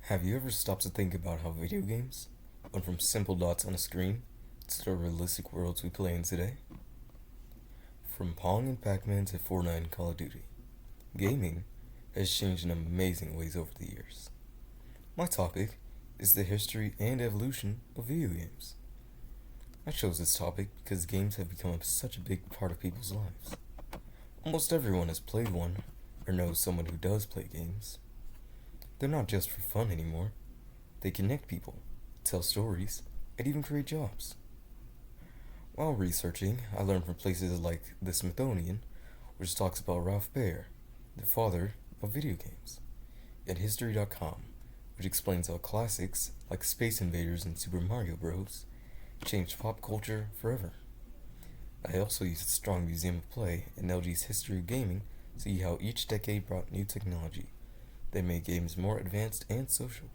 Have you ever stopped to think about how video games went from simple dots on a screen to the realistic worlds we play in today? From Pong and Pac-Man to Fortnite and Call of Duty, gaming has changed in amazing ways over the years. My topic is the history and evolution of video games. I chose this topic because games have become such a big part of people's lives. Almost everyone has played one or knows someone who does play games. They're not just for fun anymore. They connect people, tell stories, and even create jobs. While researching, I learned from places like the Smithsonian, which talks about Ralph Baer, the father of video games, and History.com, which explains how classics like Space Invaders and Super Mario Bros. Changed pop culture forever. I also used the Strong Museum of Play and LG's History of Gaming to see how each decade brought new technology that made games more advanced and social.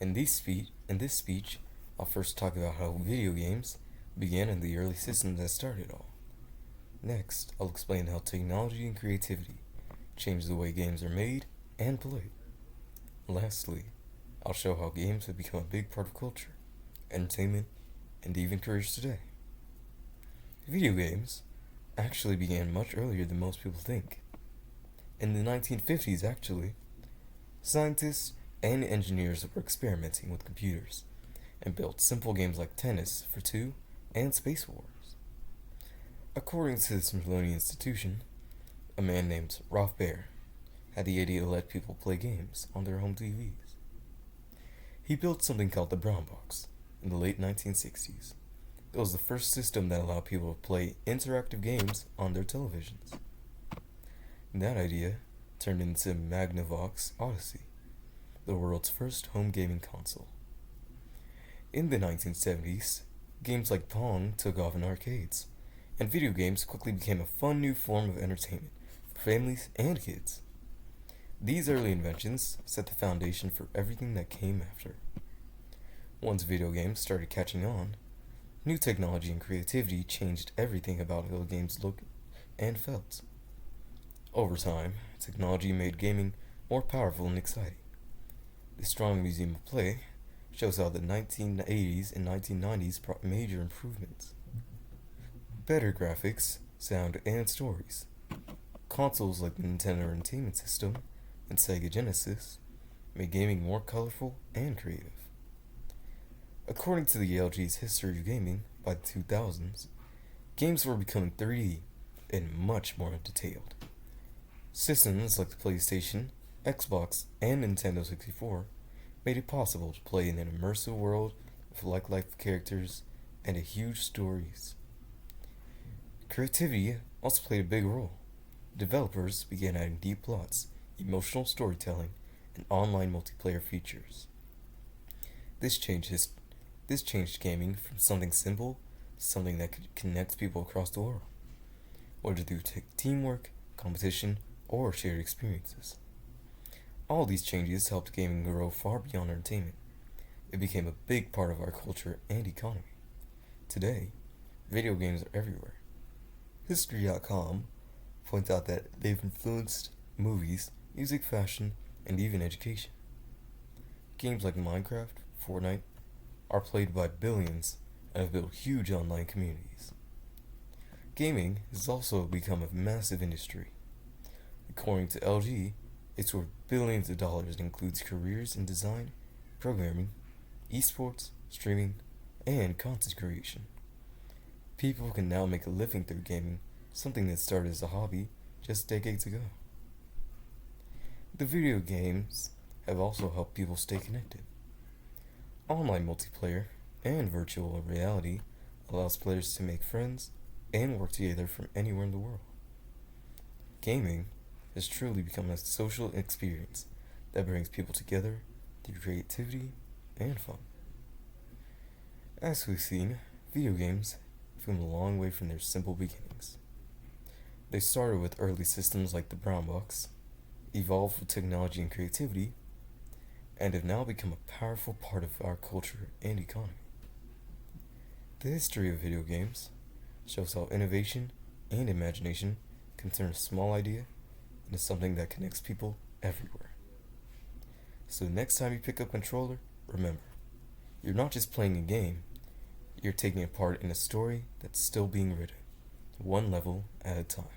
In this speech, I'll first talk about how video games began in the early systems that started all. Next, I'll explain how technology and creativity changed the way games are made and played. Lastly, I'll show how games have become a big part of culture, entertainment, and even careers today. Video games actually began much earlier than most people think. In the 1950s, actually, scientists and engineers were experimenting with computers and built simple games like Tennis for Two and Space Wars. According to the Smithsonian Institution, a man named Ralph Baer had the idea to let people play games on their home TVs. He built something called the Brown Box in the late 1960s. It was the first system that allowed people to play interactive games on their televisions. That idea turned into Magnavox Odyssey, the world's first home gaming console. In the 1970s, games like Pong took off in arcades, and video games quickly became a fun new form of entertainment for families and kids. These early inventions set the foundation for everything that came after. Once video games started catching on, new technology and creativity changed everything about how games looked and felt. Over time, technology made gaming more powerful and exciting. The Strong Museum of Play shows how the 1980s and 1990s brought major improvements. Better graphics, sound, and stories. Consoles like the Nintendo Entertainment System and Sega Genesis made gaming more colorful and creative. According to the LG's History of Gaming, by the 2000s, games were becoming 3D and much more detailed. Systems like the PlayStation, Xbox, and Nintendo 64 made it possible to play in an immersive world with like-life characters and huge stories. Creativity also played a big role. Developers began adding deep plots, emotional storytelling, and online multiplayer features. This changed gaming from something simple to something that could connect people across the world, whether through teamwork, competition, or shared experiences. All these changes helped gaming grow far beyond entertainment. It became a big part of our culture and economy. Today, video games are everywhere. History.com points out that they've influenced movies, music, fashion, and even education. Games like Minecraft, Fortnite, are played by billions and have built huge online communities. Gaming has also become a massive industry. According to LG, it's worth billions of dollars and includes careers in design, programming, esports, streaming, and content creation. People can now make a living through gaming, something that started as a hobby just decades ago. The video games have also helped people stay connected. Online multiplayer and virtual reality allows players to make friends and work together from anywhere in the world. Gaming has truly become a social experience that brings people together through creativity and fun. As we've seen, video games have come a long way from their simple beginnings. They started with early systems like the Brown Box, evolved with technology and creativity, and have now become a powerful part of our culture and economy. The history of video games shows how innovation and imagination can turn a small idea into something that connects people everywhere. So next time you pick up a controller, remember, you're not just playing a game, you're taking a part in a story that's still being written, one level at a time.